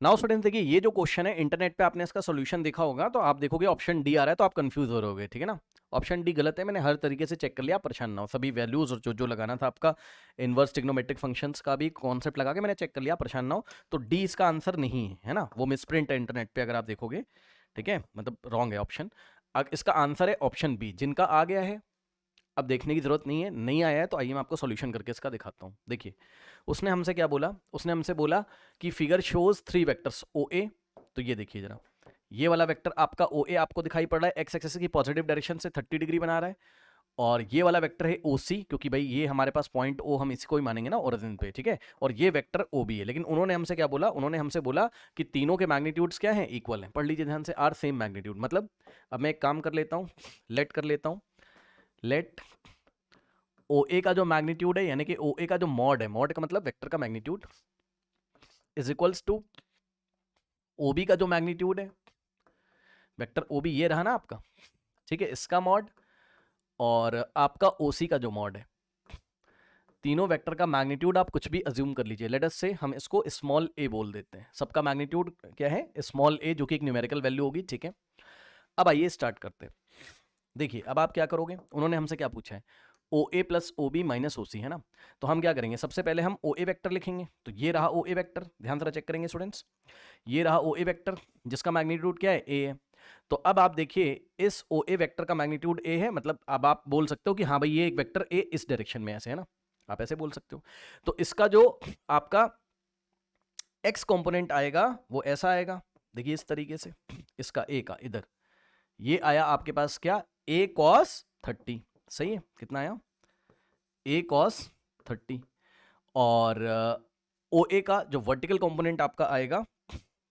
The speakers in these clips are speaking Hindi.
नाउ स्टूडेंट्स देखिए, ये जो क्वेश्चन है इंटरनेट पे आपने इसका सॉल्यूशन देखा होगा, तो आप देखोगे ऑप्शन डी आ रहा है, तो आप कंफ्यूज हो रहोगे, ठीक है ना। ऑप्शन डी गलत है, मैंने हर तरीके से चेक कर लिया, आप परेशान ना हो। सभी वैल्यूज और जो जो लगाना था आपका इनवर्स ट्रिग्नोमेट्रिक फंक्शंस का भी कॉन्सेप्ट लगा के मैंने चेक कर लिया, परेशान ना हो। तो डी इसका आंसर नहीं है, है ना, वो मिसप्रिंट है इंटरनेट पे अगर आप देखोगे, ठीक है, मतलब रॉन्ग है ऑप्शन। इसका आंसर है ऑप्शन बी, जिनका आ गया है अब देखने की जरूरत नहीं है, नहीं आया है तो आइए मैं आपको सॉल्यूशन करके इसका दिखाता हूँ। देखिए उसने हमसे क्या बोला, उसने हमसे बोला कि फिगर शोज 3 वेक्टर्स ओ ए। तो ये देखिए जरा, ये वाला वेक्टर आपका ओ ए आपको दिखाई पड़ रहा है, एक्स एक्सिस की पॉजिटिव डायरेक्शन से 30 डिग्री बना रहा है। और ये वाला वेक्टर है ओ सी, क्योंकि भाई ये हमारे पास पॉइंट ओ हम इसी को ही मानेंगे ना ओरिजिन पे, ठीक है। और ये वेक्टर ओ बी है, लेकिन उन्होंने हमसे क्या बोला, उन्होंने हमसे बोला कि तीनों के मैग्नीट्यूड्स क्या हैं, इक्वल हैं। पढ़ लीजिए ध्यान से, आर सेम मैग्नीट्यूड। मतलब अब मैं एक काम कर लेता हूँ, लेट कर लेता हूँ, लेट ओ ए का जो मैग्नीट्यूड है, यानी कि ओ ए का जो मॉड है, मॉड का मतलब वेक्टर का magnitude, is equals to O B का जो मैग्नीट्यूड है, वेक्टर ओ बी ये रहा ना आपका, ठीक है, इसका मॉड, और आपका ओ सी का जो मॉड है। तीनों वेक्टर का मैग्नीट्यूड आप कुछ भी अज्यूम कर लीजिए, लेट अस से हम इसको स्मॉल ए बोल देते हैं। सबका मैग्नीट्यूड क्या है, स्मॉल ए, जो कि एक न्यूमेरिकल वैल्यू होगी, ठीक है। अब आइए स्टार्ट करते हैं। देखिए अब आप क्या करोगे, उन्होंने हमसे क्या पूछा है, ओ ए plus O B minus O सी, है ना। तो हम क्या करेंगे, सबसे पहले हम ओ ए वेक्टर लिखेंगे। तो ये रहा ओ ए वेक्टर, ध्यान से चेक करेंगे स्टूडेंट्स, ये रहा ओ ए वेक्टर जिसका मैग्नीट्यूड क्या है, ए है। तो अब आप देखिए इस ओ ए वेक्टर का मैग्नीट्यूड ए है, मतलब अब आप बोल सकते हो कि हाँ भाई ये एक वेक्टर ए इस डायरेक्शन में ऐसे है ना, आप ऐसे बोल सकते हो। तो इसका जो आपका एक्स कंपोनेंट आएगा वो ऐसा आएगा, देखिए इस तरीके से, इसका ए का इधर ये आया आपके पास क्या, ए कॉस 30, सही है, कितना आया, ए कॉस 30। और ओ ए का जो वर्टिकल कंपोनेंट आपका आएगा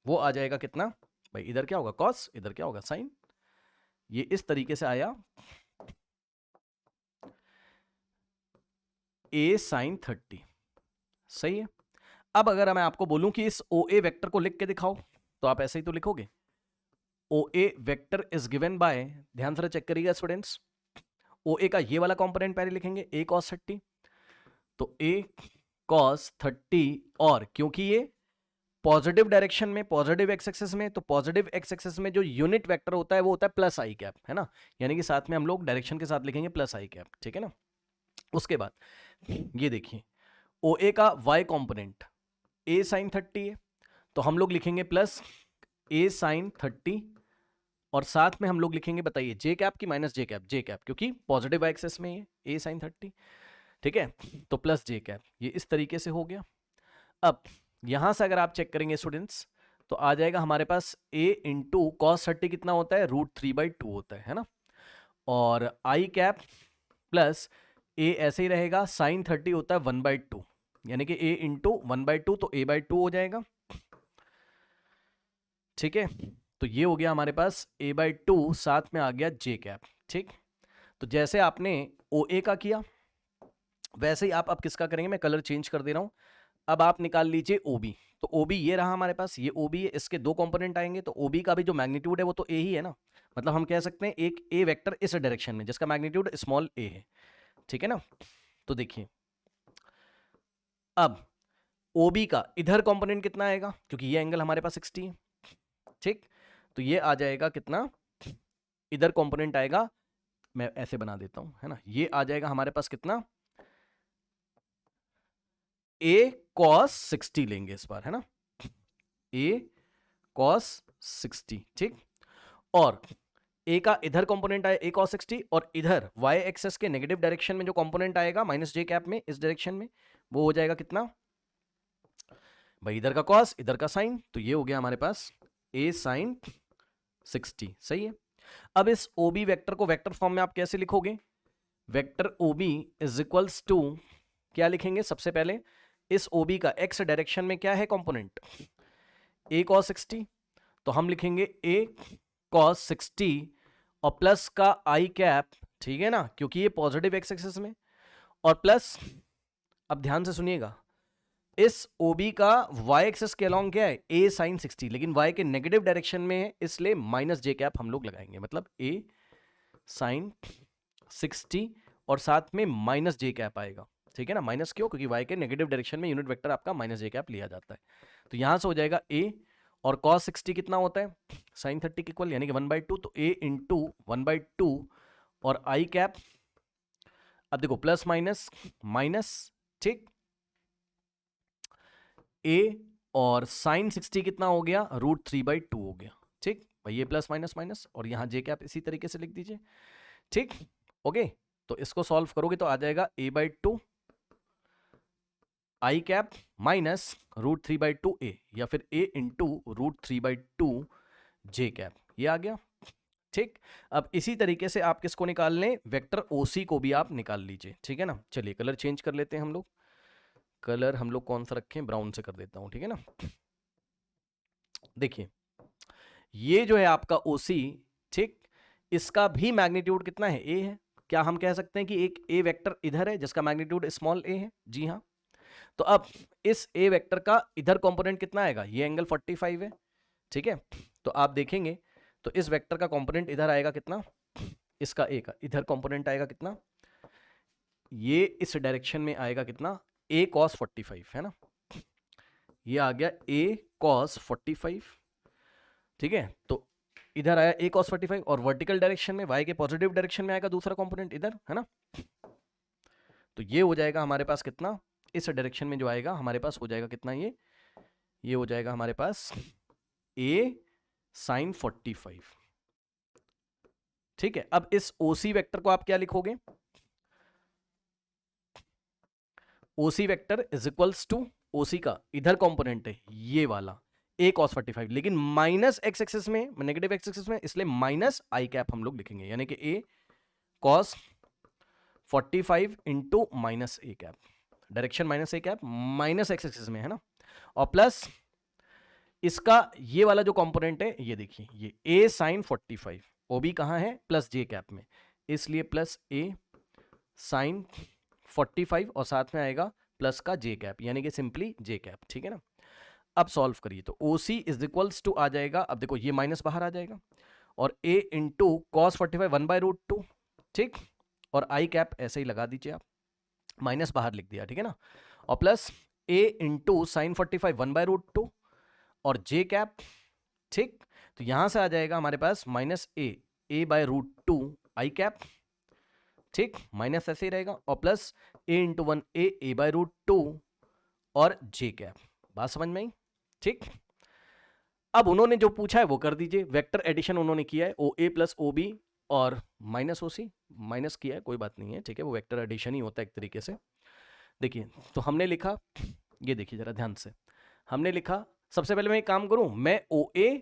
वो आ जाएगा कितना, भाई इधर क्या होगा कॉस, इधर क्या होगा साइन, ये इस तरीके से आया, ए साइन 30, सही है। अब अगर मैं आपको बोलूं कि इस ओ ए वेक्टर को लिख के दिखाओ, तो आप ऐसे ही तो लिखोगे, ओ ए वेक्टर इज गिवन बाय, ध्यान से चेक करिएगा स्टूडेंट्स, ओ ए का ये वाला कंपोनेंट पहले लिखेंगे ए कॉस 30, तो ए कॉस 30, और क्योंकि ये पॉजिटिव डायरेक्शन में, पॉजिटिव एक्स एक्सिस में, तो पॉजिटिव एक्स एक्सिस में जो यूनिट वेक्टर होता है वो होता है प्लस आई कैप, है ना, यानी कि साथ में हम लोग डायरेक्शन के साथ लिखेंगे प्लस आई कैप, ठीक है ना। उसके बाद ये देखिए ओ ए का वाई कंपोनेंट ए साइन 30 है, तो हम लोग लिखेंगे प्लस ए साइन 30, और साथ में हम लोग लिखेंगे, बताइए जे कैप की माइनस जे कैप, जे कैप क्योंकि पॉजिटिव एक्सेस में ये ए साइन 30, ठीक है, तो प्लस जे कैप, ये इस तरीके से हो गया। अब यहां से अगर आप चेक करेंगे स्टूडेंट्स, तो आ जाएगा हमारे पास ए इंटू कॉस 30 कितना होता है, √3/2 होता है ना, और आई कैप प्लस ए ऐसे ही रहेगा, साइन 30 होता है 1/2, यानी कि ए इंटू 1/2, तो a/2 हो जाएगा, ठीक है। तो ये हो गया हमारे पास a/2, साथ में आ गया जे कैप, ठीक। तो जैसे आपने ओ ए का किया वैसे ही आप अब किसका करेंगे, मैं कलर चेंज कर दे रहा हूं। अब आप निकाल लीजिए ओबी, तो ओबी ये रहा हमारे पास, ये ओबी है, इसके दो कंपोनेंट आएंगे, तो ओबी का भी जो मैग्नीट्यूड है वो तो ए ही है ना, मतलब हम कह सकते हैं एक ए वेक्टर इस डायरेक्शन में जिसका मैग्नीट्यूड स्मॉल ए है, ठीक है ना। तो देखिए अब ओबी का इधर कंपोनेंट कितना आएगा, क्योंकि ये एंगल हमारे पास 60 है, ठीक। तो ये आ जाएगा कितना, इधर कंपोनेंट आएगा, मैं ऐसे बना देता हूं, है ना, ये आ जाएगा हमारे पास कितना, ए कॉस 60 लेंगे इस बार, है ना, ए कॉस 60, ठीक। और ए का इधर कंपोनेंट आया ए कॉस 60, और इधर वाई एक्सेस के नेगेटिव डायरेक्शन में जो कंपोनेंट आएगा माइनस जे कैप में इस डायरेक्शन में, वो हो जाएगा कितना, भाई इधर का कॉस इधर का साइन, तो ये हो गया हमारे पास ए साइन 60, सही है। अब इस ओबी वेक्टर को वेक्टर फॉर्म में आप कैसे लिखोगे, vector OB is equals to, क्या लिखेंगे सबसे पहले, इस ओबी का एक्स डायरेक्शन में क्या है कंपोनेंट, ए कॉस 60, तो हम लिखेंगे ए कॉस 60 और प्लस का आई कैप, ठीक है ना, क्योंकि ये पॉजिटिव एक्स एक्सिस में, और प्लस, अब ध्यान से सुनिएगा, इस ओबी का वाई एक्सिस के अलोंग क्या है, ए साइन 60, लेकिन वाई के नेगेटिव डायरेक्शन में है, इसलिए माइनस जे कैप हम लोग लगाएंगे, मतलब ए साइन 60 और साथ में माइनस जे कैप आएगा, ठीक है ना, माइनस क्यों, क्योंकि वाई के नेगेटिव डायरेक्शन में यूनिट वेक्टर आपका माइनस जे कैप लिया जाता है। तो यहां से हो जाएगा ए और cos 60 कितना होता है, sin 30 के इक्वल, यानी कि 1/2, तो a इंटू 1/2 और आई कैप, अब देखो प्लस माइनस माइनस, ठीक, a और sin 60 कितना हो गया, √3/2 हो गया, ठीक भाई, ये प्लस माइनस माइनस, और यहां जे कैप इसी तरीके से लिख दीजिए, ठीक, ओके। तो इसको सॉल्व करोगे तो आ जाएगा a/2 I cap minus √3/2 a, या फिर a इंटू √3/2 जे कैप, ये आ गया, ठीक। अब इसी तरीके से आप किसको निकाल लें, वेक्टर ओसी को भी आप निकाल लीजिए, ठीक है ना। चलिए कलर चेंज कर लेते हैं हम लोग, कलर हम लोग कौन सा रखें, ब्राउन से कर देता हूं, ठीक है ना। देखिए ये जो है आपका ओसी, ठीक, इसका भी मैग्नीट्यूड कितना है, ए है। क्या हम कह सकते हैं कि एक ए वेक्टर इधर है जिसका मैग्नीट्यूड स्मॉल ए है, जी हाँ। तो अब इस ए वेक्टर का इधर कंपोनेंट कितना आएगा, ये एंगल 45 है, ठीक है। तो आप देखेंगे तो इस वेक्टर का कंपोनेंट इधर आएगा कितना, इसका ए का इधर कंपोनेंट आएगा कितना, ये इस डायरेक्शन में आएगा कितना, a cos 45, है ना, ये आ गया a cos 45, ठीक है। तो इधर आया a cos 45, और वर्टिकल डायरेक्शन में y के पॉजिटिव डायरेक्शन में आएगा दूसरा कंपोनेंट इधर, है ना। तो ये हो जाएगा हमारे पास कितना, इस डायरेक्शन में जो आएगा हमारे पास हो जाएगा कितना, ये हो जाएगा हमारे पास a sin 45, ठीक है। अब इस OC वेक्टर को आप क्या लिखोगे, OC vector is equals to, OC का इधर कंपोनेंट है ये वाला a cos 45, लेकिन माइनस एक्स एक्सिस में, नेगेटिव एक्स एक्सिस में, इसलिए माइनस आई कैप हम लोग लिखेंगे, यानी कि a cos 45 into minus A cap, direction minus A cap, minus x axis में, है ना, और प्लस इसका ये वाला जो कंपोनेंट है, ये देखिए ये a sin 45, OB कहाँ है, प्लस जे कैप में, इसलिए प्लस a sin 45 और साथ में आएगा प्लस का जे कैप, यानी कि सिंपली जे कैप, ठीक है ना। अब सॉल्व करिए तो OC इज इक्वल्स टू आ जाएगा, अब देखो ये माइनस बाहर आ जाएगा, और a इंटू कॉस 45 1/√2, ठीक, और आई कैप ऐसे ही लगा दीजिए आप, माइनस बाहर लिख दिया, ठीक है ना, और प्लस a इंटू साइन 45 1/√2 और जे कैप, ठीक। तो यहां से आ जाएगा हमारे पास माइनस a/√2 आई कैप, ठीक, माइनस ऐसे ही रहेगा, और प्लस a इंटू 1 a/√2 और जे कैप, बात समझ में आई, ठीक। अब उन्होंने जो पूछा है वो कर दीजिए, वेक्टर एडिशन उन्होंने किया है, OA प्लस OB और माइनस OC, माइनस किया है, कोई बात नहीं है, ठीक है, वो वेक्टर एडिशन ही होता है एक तरीके से। देखिए तो हमने लिखा, ये देखिए जरा ध्यान से, हमने लिखा, सबसे पहले मैं एक काम करूं, मैं OA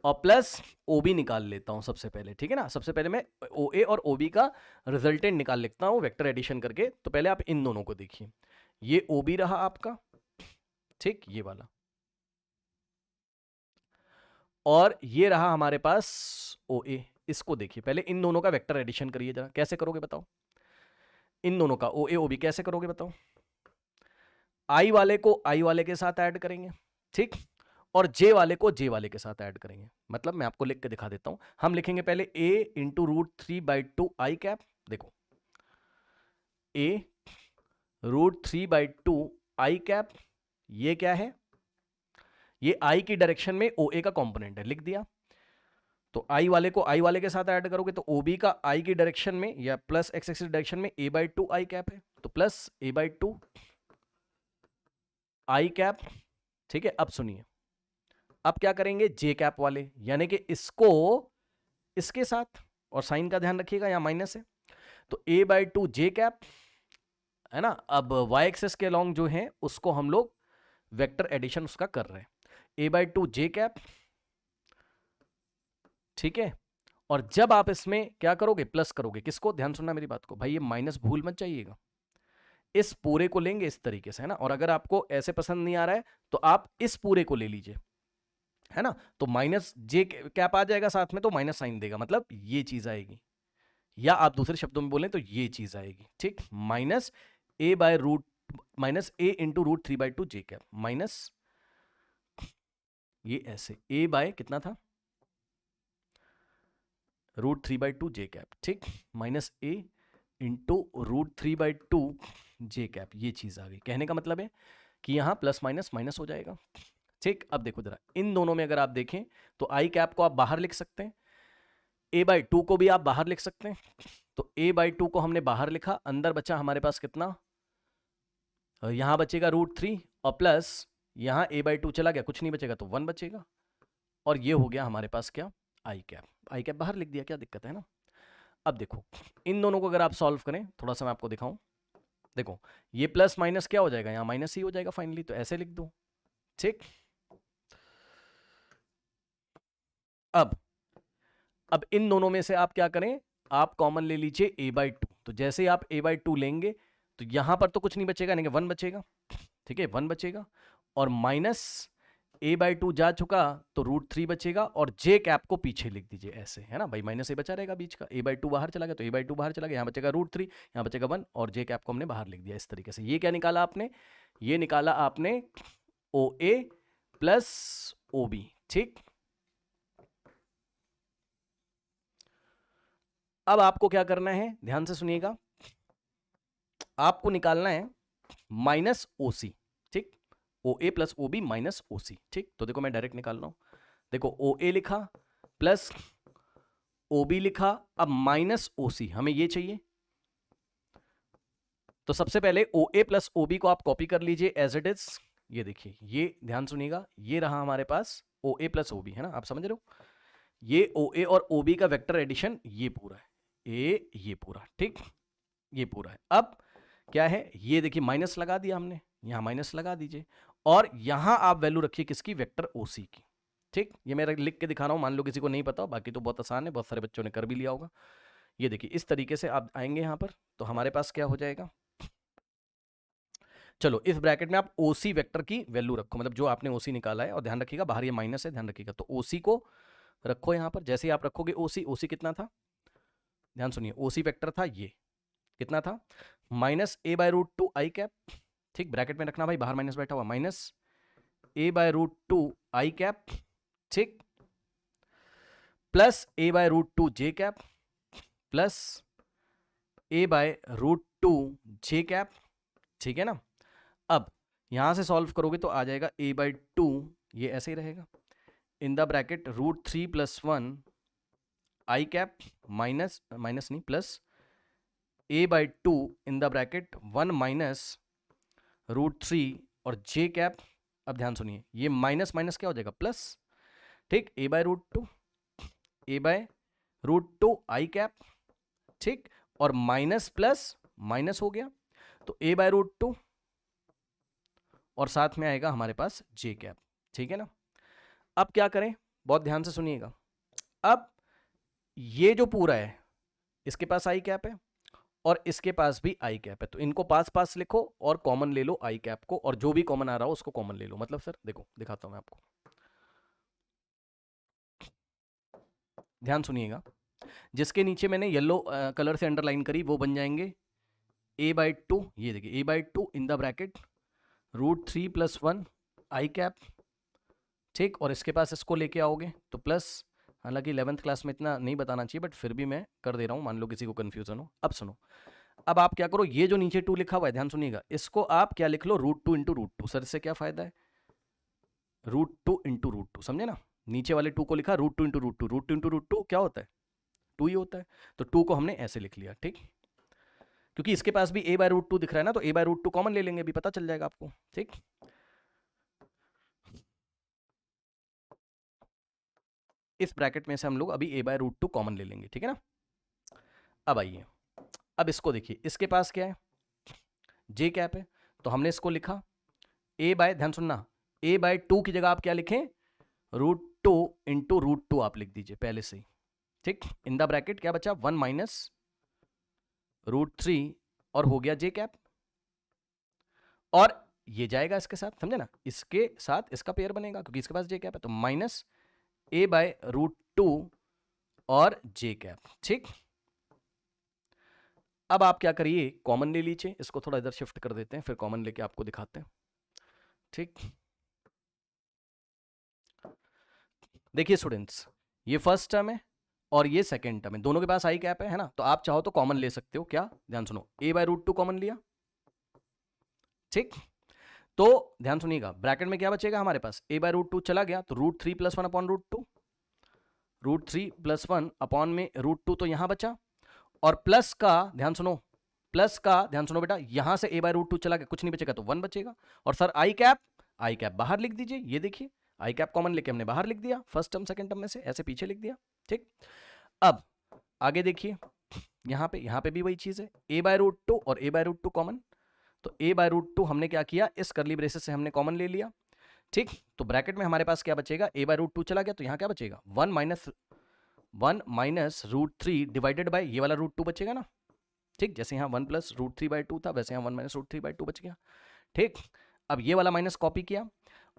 और प्लस OB निकाल लेता हूं सबसे पहले, ठीक है ना। सबसे पहले मैं OA और OB का रिजल्टेंट निकाल लेता हूं वेक्टर एडिशन करके। तो पहले आप इन दोनों को देखिए, ये OB रहा आपका, ठीक, ये वाला, और ये रहा हमारे पास OA, इसको देखिए, पहले इन दोनों का वेक्टर एडिशन करिए जरा, कैसे करोगे बताओ, इन दोनों का OA OB कैसे करोगे बताओ, आई वाले को आई वाले के साथ ऐड करेंगे, ठीक, और जे वाले को जे वाले के साथ ऐड करेंगे। मतलब मैं आपको लिख के दिखा देता हूं, हम लिखेंगे पहले a इंटू √3/2 आई कैप, देखो a √3/2 आई कैप, ये क्या है, ये आई की डायरेक्शन में OA का कंपोनेंट है, लिख दिया। तो आई वाले को आई वाले के साथ ऐड करोगे तो OB का आई की डायरेक्शन में या प्लस एक्स एक्सिस डायरेक्शन में a/2 आई कैप है, तो प्लस a/2 आई कैप, ठीक है। अब सुनिए, अब क्या करेंगे, जे कैप वाले, यानी कि इसको इसके साथ, और साइन का ध्यान रखिएगा यहां माइनस है, तो a/2 जे कैप, है ना। अब वाई एक्सिस के लॉन्ग जो है उसको हम लोग वेक्टर एडिशन उसका कर रहे हैं, a/2 जे कैप, ठीक है। और जब आप इसमें क्या करोगे, प्लस करोगे, किसको, ध्यान सुनना मेरी बात को भाई, ये माइनस भूल मत जाइएगा, इस पूरे को लेंगे इस तरीके से, है ना। और अगर आपको ऐसे पसंद नहीं आ रहा है तो आप इस पूरे को ले लीजिए, है ना। तो माइनस जे कैप आ जाएगा साथ में, तो माइनस साइन देगा, मतलब ये चीज आएगी, या आप दूसरे शब्दों में बोलें तो ये चीज आएगी, ठीक, minus a into √3/2 J cap, minus ये ऐसे a बाय कितना था, √3/2 जे कैप, ठीक, minus a into √3/2 J cap, ये चीज आ गई। कहने का मतलब है कि यहां प्लस माइनस माइनस हो जाएगा, ठीक, अब देखो जरा इन दोनों में अगर आप देखें तो आई कैप को आप बाहर लिख सकते हैं, a/2 को भी आप बाहर लिख सकते हैं। तो a/2 को हमने बाहर लिखा, अंदर बचा हमारे पास कितना, यहां बचेगा √3 और प्लस यहां a/2 चला गया, कुछ नहीं बचेगा तो 1 बचेगा, और ये हो गया हमारे पास क्या, आई कैप बाहर लिख दिया, क्या दिक्कत है ना। अब देखो इन दोनों को अगर आप सॉल्व करें, थोड़ा सा मैं आपको दिखाऊं, देखो ये प्लस माइनस क्या हो जाएगा, यहां माइनस ही हो जाएगा फाइनली, तो ऐसे लिख दो। ठीक, अब इन दोनों में से आप क्या करें, आप कॉमन ले लीजिए a/2। तो जैसे ही आप a/2 लेंगे तो यहां पर तो कुछ नहीं बचेगा, नहीं 1 बचेगा, ठीक है 1 बचेगा, और माइनस a/2 जा चुका तो √3 बचेगा, और j कैप को पीछे लिख दीजिए ऐसे, है ना भाई, माइनस a बचा रहेगा बीच का, a/2 बाहर चला गया तो a/2 बाहर चला गया, यहाँ बचेगा √3, यहाँ बचेगा 1, और j कैप को हमने बाहर लिख दिया इस तरीके से। ये क्या निकाला आपने, ये निकाला आपने OA प्लस OB। ठीक, अब आपको क्या करना है, ध्यान से सुनिएगा, आपको निकालना है माइनस OC। ठीक, OA plus OB minus OC। ठीक, तो देखो मैं डायरेक्ट निकाल रहा हूं, देखो OA लिखा प्लस OB लिखा, अब माइनस OC हमें ये चाहिए, तो सबसे पहले OA प्लस OB को आप कॉपी कर लीजिए एज इट इज। ये देखिए, ये ध्यान सुनिएगा, ये रहा हमारे पास OA प्लस OB, है ना, आप समझ रहे हो, ये OA और OB का वेक्टर एडिशन ये पूरा है, ये पूरा, ठीक, ये पूरा है। अब क्या है, ये देखिए माइनस लगा दिया हमने, यहां माइनस लगा दीजिए, और यहां आप वैल्यू रखिए किसकी, वेक्टर OC की। ठीक, ये मैं लिख के दिखा रहा हूं, मान लो किसी को नहीं पता हो, बाकी तो बहुत आसान है, बहुत सारे बच्चों ने कर भी लिया होगा। ये देखिए इस तरीके से आप आएंगे यहां पर, तो हमारे पास क्या हो जाएगा, चलो इस ब्रैकेट में आप OC वेक्टर की वैल्यू रखो, मतलब जो आपने OC निकाला है, और ध्यान रखिएगा बाहर ये माइनस है, ध्यान रखिएगा, तो OC को रखो यहां पर। जैसे ही आप रखोगे OC कितना था, ध्यान सुनिए, OC वेक्टर था ये, कितना था, माइनस a/√2 आई कैप। ठीक, ब्रैकेट में रखना भाई, बाहर माइनस बैठा हुआ, माइनस a/√2 आई कैप, ठीक, प्लस a/√2 जे कैप, प्लस a/√2 जे कैप। ठीक है ना, अब यहां से सॉल्व करोगे तो आ जाएगा a/2, ये ऐसे ही रहेगा, in the bracket √3 + 1 i cap minus minus नहीं plus a/2 in the bracket 1 minus √3 और j कैप। अब ध्यान सुनिए, ये माइनस माइनस क्या हो जाएगा, प्लस। ठीक, a/√2 आई कैप, ठीक, और माइनस प्लस माइनस हो गया, तो a/√2 और साथ में आएगा हमारे पास j कैप। ठीक है ना, अब क्या करें, बहुत ध्यान से सुनिएगा, अब ये जो पूरा है इसके पास आई कैप है और इसके पास भी आई कैप है, तो इनको पास पास लिखो और कॉमन ले लो आई कैप को, और जो भी कॉमन आ रहा हो उसको कॉमन ले लो। मतलब सर देखो दिखाता हूं मैं आपको, ध्यान सुनिएगा, जिसके नीचे मैंने येलो कलर से अंडरलाइन करी वो बन जाएंगे a/2, ये देखिए a/2 in the bracket √3 + 1 i cap. ठीक, और इसके पास इसको लेके आओगे तो प्लस, हालांकि 11th क्लास में इतना नहीं बताना चाहिए बट फिर भी मैं कर दे रहा हूं, मान लो किसी को कंफ्यूजन हो। अब सुनो, अब आप क्या करो, ये जो नीचे 2 लिखा हुआ है ध्यान सुनिएगा, इसको आप क्या लिख लो, √2 × √2। सर इससे क्या फायदा है, √2 × √2, समझे ना, नीचे वाले 2 को लिखा √2 × √2, √2 × √2 क्या होता है, 2 ही होता है, तो 2 को हमने ऐसे लिख लिया। ठीक, क्योंकि इसके पास भी a/√2 दिख रहा है ना, तो a/√2 कॉमन ले लेंगे, अभी पता चल जाएगा आपको। ठीक, इस ब्रैकेट में से हम लोग अभी a/√2 कॉमन ले लेंगे। ठीक है ना, अब आइए, अब इसको देखिए, इसके पास क्या है, j कैप है, तो हमने इसको लिखा ध्यान सुनना, a/2 की जगह आप क्या लिखें, √2 × √2 आप लिख दीजिए पहले से ही। ठीक, इन द ब्रैकेट क्या बचा, 1 माइनस √3 और हो गया j कैप, और ये जाएगा इसके साथ, समझे ना, इसके साथ इसका पेयर बनेगा क्योंकि इसके पास j कैप है, तो माइनस a/√2 और j कैप। ठीक, अब आप क्या करिए, कॉमन ले लीजिए, इसको थोड़ा इधर शिफ्ट कर देते हैं, फिर कॉमन लेके आपको दिखाते हैं। ठीक, देखिए स्टूडेंट्स, ये फर्स्ट टर्म है और ये सेकंड टर्म है, दोनों के पास आई कैप है ना, तो आप चाहो तो कॉमन ले सकते हो। क्या, ध्यान सुनो, a/√2 कॉमन लिया, ठीक, तो ध्यान सुनिएगा, ब्रैकेट में क्या बचेगा हमारे पास, a बाय रूट टू चला गया तो root three plus one upon root two, root three plus one upon में रूट टू तो यहां बचा, और प्लस का ध्यान सुनो, प्लस का ध्यान सुनो बेटा, यहां से a बाय रूट टू चला गया, कुछ नहीं बचेगा तो वन बचेगा। और सर आई कैप बाहर लिख दीजिए, ये देखिए आई कैप कॉमन लेके हमने बाहर लिख दिया, फर्स्ट टर्म सेकंड टर्म में से ऐसे पीछे लिख दिया। ठीक, अब आगे देखिए, यहां पे भी वही चीज है, a बाय रूट टू और a by root two common, तो a बाय रूट टू हमने क्या किया, इस करली ब्रेसेस से हमने कॉमन ले लिया। ठीक, तो ब्रैकेट में हमारे पास क्या बचेगा, a बाय रूट टू चला गया तो यहां क्या बचेगा, one minus root three divided by ये वाला रूट टू बचेगा ना। ठीक, जैसे यहाँ one plus root three by two था, वैसे यहाँ one minus root three by two बच गया। ठीक, अब ये वाला माइनस कॉपी किया,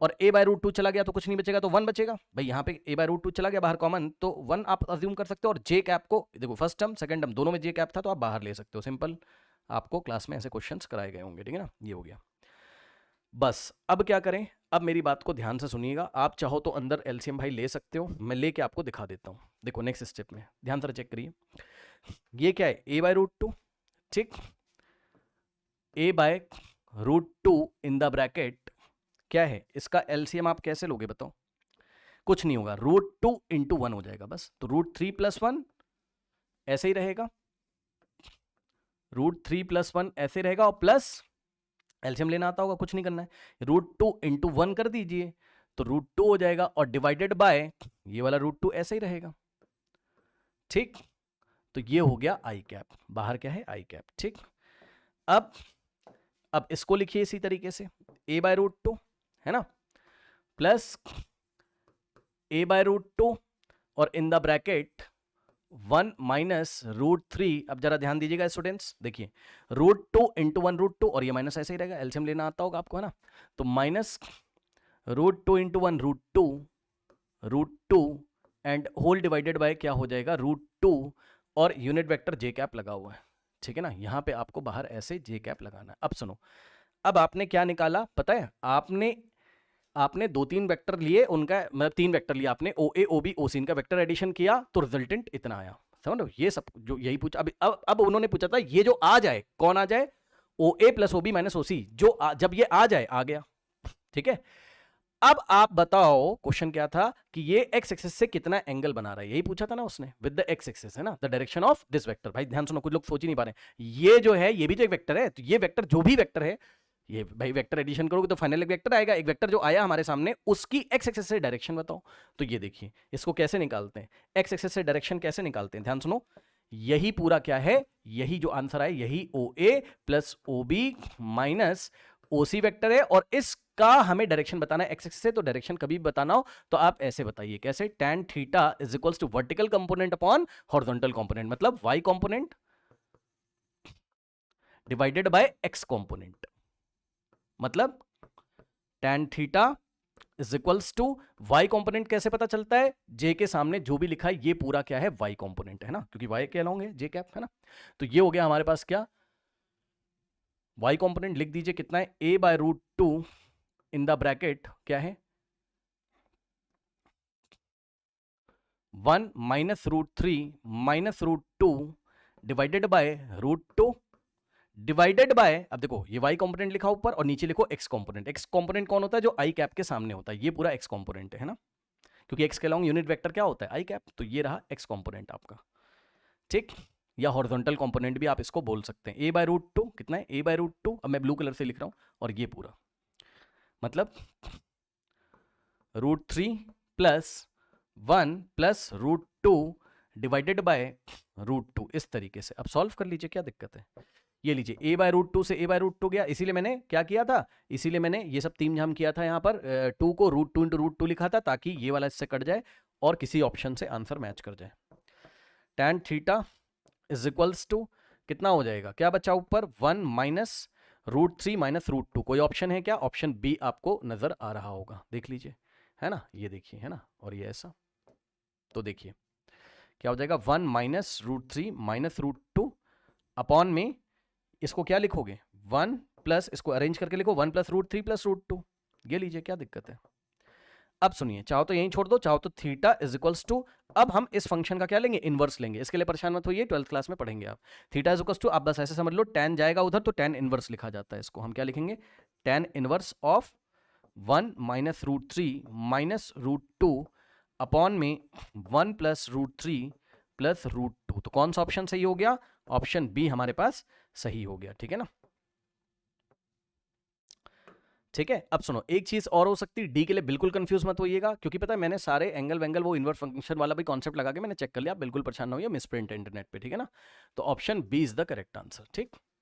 और a बाय रूट टू चला गया तो कुछ नहीं बचेगा तो वन बचेगा। भाई यहाँ पे a बाय रूट टू चला गया बाहर कॉमन, तो वन आप अज्यूम कर सकते हो, और j कैप को देखो, फर्स्ट टर्म सेकंड टर्म दोनों में j कैप था तो आप बाहर ले सकते हो, सिंपल। आपको क्लास में ऐसे क्वेश्चंस कराए गए होंगे, ठीक है ना, ये हो गया। बस अब क्या करें, अब मेरी बात को ध्यान से सुनिएगा, आप चाहो तो अंदर एलसीएम भाई ले सकते हो, मैं लेके आपको दिखा देता हूँ। देखो नेक्स्ट स्टेप में ध्यान से चेक करिए, ये क्या है, a बाय रूट टू, ठीक, a by root two in the bracket क्या है, इसका एलसीएम आप कैसे लोगे बताओ, कुछ नहीं होगा, रूट टू इंटू वन हो जाएगा बस, तो रूट थ्री प्लस वन ऐसे ही रहेगा, रूट थ्री प्लस वन ऐसे रहेगा, और प्लस एलसीएम लेना आता होगा, कुछ नहीं करना है, रूट टू इंटू वन कर दीजिए तो रूट टू हो जाएगा, और डिवाइडेड बाय ये वाला रूट टू ऐसे ही रहेगा। ठीक, तो ये हो गया आई कैप, बाहर क्या है आई कैप। ठीक, अब इसको लिखिए इसी तरीके से, a बाय रूट टू है ना, plus a by root two, और in the bracket one minus root three. अब जरा ध्यान दीजिएगा स्टूडेंट्स, देखिए root two into one root two, और ये माइनस ऐसे ही रहेगा, एलसीएम लेना आता होगा आपको है ना, तो minus root two into one root two and whole divided by क्या हो जाएगा, रूट टू, और यूनिट वेक्टर जे कैप लगा हुआ है। ठीक है ना, यहां पे आपको बाहर ऐसे जे कैप लगाना है। अब सुनो, अब आपने क्या निकाला पता है, आपने दो तीन वेक्टर लिए, उनका मतलब तीन वेक्टर लिया आपने, ओ ए ओ बी ओ सी, इनका वेक्टर एडिशन किया तो रिजल्टेंट इतना आया, समझ लो, ये सब जो यही पूछा। अब उन्होंने पूछा था ये जो आ जाए, कौन आ जाए, ओ ए plus O B minus O सी, जब ये आ जाए आ गया। ठीक है, अब आप बताओ क्वेश्चन क्या था कि ये एक्स एक्सिस से कितना एंगल बना रहा है, यही पूछा था ना उसने, विद द एक्स एक्सिस है ना, the direction of this vector. भाई ध्यान सुनो, कुछ लोग सोच ही नहीं पा रहे, ये जो है ये भी तो एक वेक्टर है, तो ये वेक्टर जो भी वेक्टर है, ये भाई वेक्टर एडिशन करोगे तो फाइनल एक वेक्टर आएगा, एक वेक्टर जो आया हमारे सामने उसकी एक्स एक्सिस से डायरेक्शन बताओ। तो ये देखिए इसको कैसे निकालते हैं, एक्स एक्सिस से डायरेक्शन कैसे निकालते हैं, ध्यान सुनो, यही पूरा क्या है, यही जो आंसर आए, यही ओ ए plus O B minus O C vector है, और इसका हमें डायरेक्शन बताना है एक्स एक्सिस से। तो डायरेक्शन कभी बताना हो तो आप ऐसे बताइए, कैसे, tan theta is equals to vertical component upon horizontal component, मतलब y component divided by x component, मतलब tan theta is equals to y component कैसे पता चलता है, j के सामने जो भी लिखा है ये पूरा क्या है, y कंपोनेंट है ना, क्योंकि y के अलोंग है j कैप है ना। तो ये हो गया हमारे पास क्या, y कंपोनेंट लिख दीजिए कितना है, a by root two in the bracket क्या है, one minus root three minus root two divided by root two divided by, अब देखो ये y कंपोनेंट लिखा ऊपर और नीचे लिखो x कंपोनेंट। x कंपोनेंट कौन होता है, जो i कैप के सामने होता है, ये पूरा x कंपोनेंट है ना, क्योंकि x के अलोंग यूनिट वेक्टर क्या होता है, i कैप, तो ये रहा x कंपोनेंट आपका। ठीक, या हॉरिजॉन्टल कंपोनेंट भी आप इसको बोल सकते हैं, a बाय रूट टू कितना है, a बाय रूट टू, अब मैं ब्लू कलर से लिख रहा हूं, और ये पूरा मतलब root three plus one plus root two divided by root two, इस तरीके से। अब सॉल्व कर लीजिए, क्या दिक्कत है, ये लीजिए a बाय रूट टू से a बाय रूट टू गया, इसीलिए मैंने क्या किया था, इसीलिए मैंने ये सब तीन झाम किया था यहाँ पर, टू को root two into root two लिखा था, ताकि ये वाला इससे कट जाए और किसी ऑप्शन से आंसर मैच कर जाए। tan theta is equals to कितना हो जाएगा, क्या बचा ऊपर, one minus root three minus root two, कोई ऑप्शन है क्या, ऑप्शन बी आपको नजर आ रहा होगा, देख लीजिए, है ना, ये देखिए है ना, और ये ऐसा, तो देखिए क्या हो जाएगा, one minus root three minus root two upon में इसको क्या लिखोगे, वन प्लस, इसको अरेंज करके लिखो, one plus root three plus root two, ये लीजिए, क्या दिक्कत है। अब सुनिए, चाहो तो यहीं छोड़ दो, चाहो तो थीटा इज इक्वल्स टू अब हम इस फंक्शन का क्या लेंगे, इनवर्स लेंगे। इसके लिए परेशान मत होइए, 12th क्लास में पढ़ेंगे आप। थीटा इज इक्वल्स टू, आप बस ऐसे समझ लो, tan जाएगा उधर तो tan इनवर्स लिखा जाता है। इसको हम क्या लिखेंगे, tan inverse of 1 minus root 3 minus root 2 upon में 1 प्लस रूट 3 प्लस रूट 2। तो कौन सा ऑप्शन सही हो गया, ऑप्शन बी हमारे पास सही हो गया, ठीक है ना। ठीक है, अब सुनो, एक चीज और हो सकती है, डी के लिए बिल्कुल कंफ्यूज मत होइएगा, क्योंकि पता है मैंने सारे एंगल वेंगल वो इन्वर्स फंक्शन वाला भी कॉन्सेप्ट लगा के मैंने चेक कर लिया, आप बिल्कुल परेशान ना होइए, मिसप्रिंट है इंटरनेट पे, ठीक है ना। तो option B is the correct answer, ठीक।